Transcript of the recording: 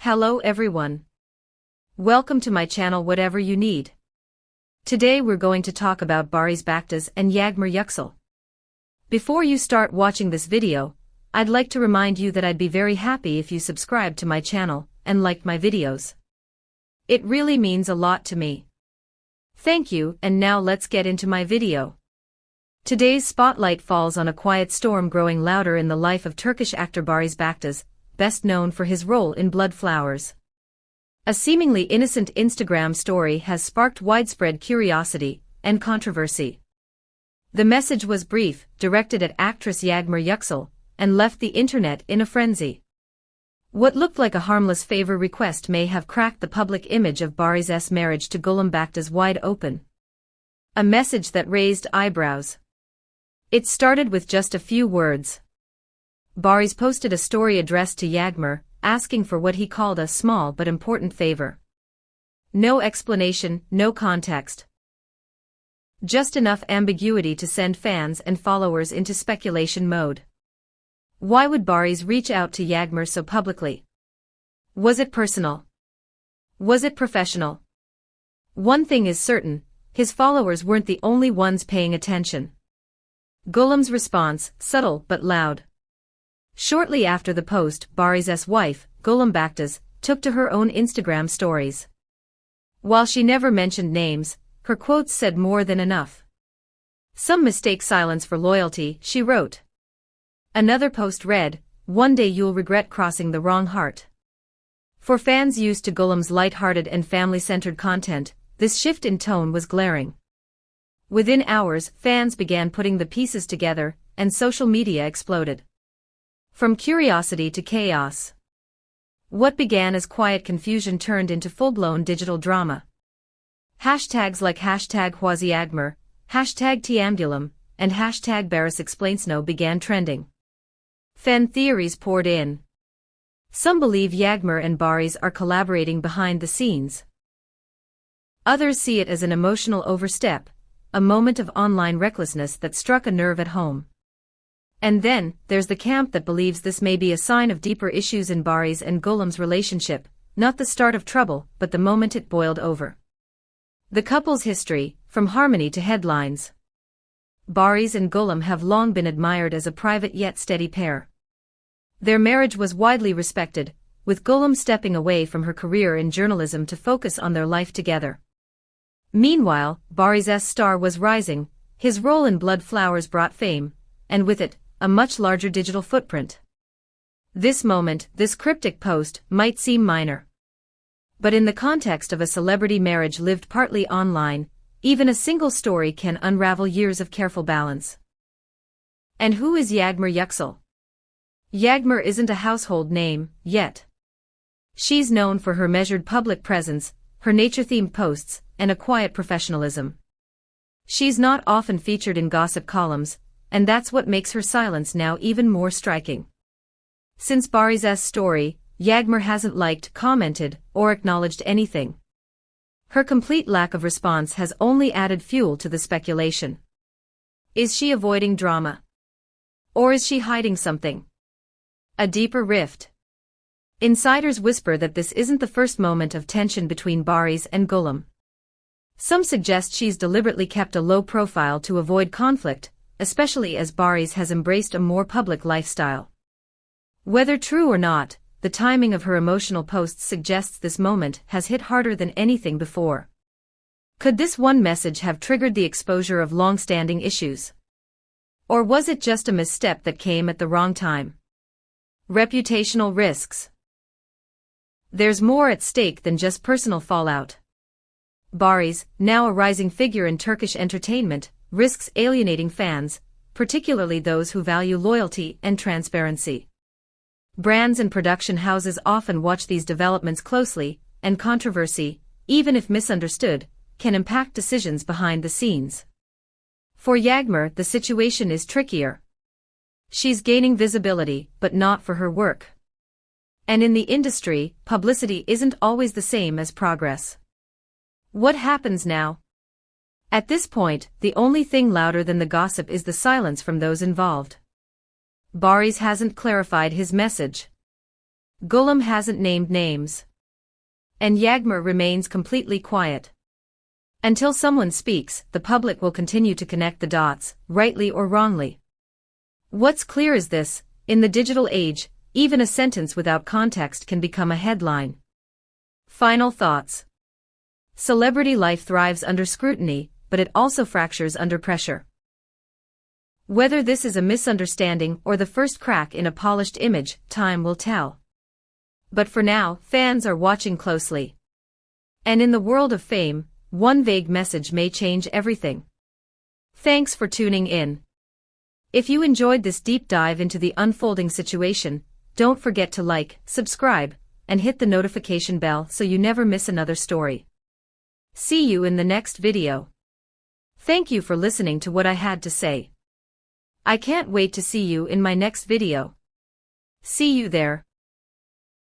Hello everyone. Welcome to my channel Whatever You Need. Today we're going to talk about Barış Baktaş and Yagmur Yüksel. Before you start watching this video, I'd like to remind you that I'd be very happy if you subscribe to my channel and liked my videos. It really means a lot to me. Thank you, and now let's get into my video. Today's spotlight falls on a quiet storm growing louder in the life of Turkish actor Barış Baktaş, best known for his role in Blood Flowers. A seemingly innocent Instagram story has sparked widespread curiosity and controversy. The message was brief, directed at actress Yağmur Yüksel, and left the internet in a frenzy. What looked like a harmless favor request may have cracked the public image of Barış's marriage to Gülüm Baktaş wide open. A message that raised eyebrows. It started with just a few words. Barış posted a story addressed to Yagmar, asking for what he called a small but important favor. No explanation, no context. Just enough ambiguity to send fans and followers into speculation mode. Why would Barış reach out to Yagmar so publicly? Was it personal? Was it professional? One thing is certain, his followers weren't the only ones paying attention. Gülüm's response, subtle but loud. Shortly after the post, Barış's wife, Gülüm Baktaş, took to her own Instagram stories. While she never mentioned names, her quotes said more than enough. Some mistake silence for loyalty, she wrote. Another post read, "One day you'll regret crossing the wrong heart." For fans used to Gülüm's light-hearted and family-centered content, this shift in tone was glaring. Within hours, fans began putting the pieces together, and social media exploded. From curiosity to chaos. What began as quiet confusion turned into full-blown digital drama. Hashtags like #HuaziYagmar, #TMGülüm, and #BarışExplainsNo began trending. Fan theories poured in. Some believe Yagmar and Barış are collaborating behind the scenes. Others see it as an emotional overstep, a moment of online recklessness that struck a nerve at home. And then, there's the camp that believes this may be a sign of deeper issues in Barış and Gülüm's relationship, not the start of trouble, but the moment it boiled over. The couple's history, from harmony to headlines. Barış and Gülüm have long been admired as a private yet steady pair. Their marriage was widely respected, with Gülüm stepping away from her career in journalism to focus on their life together. Meanwhile, Barış's star was rising, his role in Blood Flowers brought fame, and with it, a much larger digital footprint. This moment, this cryptic post, might seem minor. But in the context of a celebrity marriage lived partly online, even a single story can unravel years of careful balance. And who is Yağmur Yüksel? Yagmar isn't a household name, yet. She's known for her measured public presence, her nature-themed posts, and a quiet professionalism. She's not often featured in gossip columns, and that's what makes her silence now even more striking. Since Barış's story, Yagmar hasn't liked, commented, or acknowledged anything. Her complete lack of response has only added fuel to the speculation. Is she avoiding drama? Or is she hiding something? A deeper rift? Insiders whisper that this isn't the first moment of tension between Barış and Gülüm. Some suggest she's deliberately kept a low profile to avoid conflict, especially as Barış has embraced a more public lifestyle. Whether true or not, the timing of her emotional posts suggests this moment has hit harder than anything before. Could this one message have triggered the exposure of long-standing issues? Or was it just a misstep that came at the wrong time? Reputational risks. There's more at stake than just personal fallout. Barış, now a rising figure in Turkish entertainment, risks alienating fans, particularly those who value loyalty and transparency. Brands and production houses often watch these developments closely, and controversy, even if misunderstood, can impact decisions behind the scenes. For Yagmar, the situation is trickier. She's gaining visibility, but not for her work. And in the industry, publicity isn't always the same as progress. What happens now? At this point, the only thing louder than the gossip is the silence from those involved. Barış hasn't clarified his message. Golem hasn't named names. And Yagmar remains completely quiet. Until someone speaks, the public will continue to connect the dots, rightly or wrongly. What's clear is this: in the digital age, even a sentence without context can become a headline. Final thoughts. Celebrity life thrives under scrutiny, but it also fractures under pressure. Whether this is a misunderstanding or the first crack in a polished image, time will tell. But for now, fans are watching closely. And in the world of fame, one vague message may change everything. Thanks for tuning in. If you enjoyed this deep dive into the unfolding situation, don't forget to like, subscribe, and hit the notification bell so you never miss another story. See you in the next video. Thank you for listening to what I had to say. I can't wait to see you in my next video. See you there.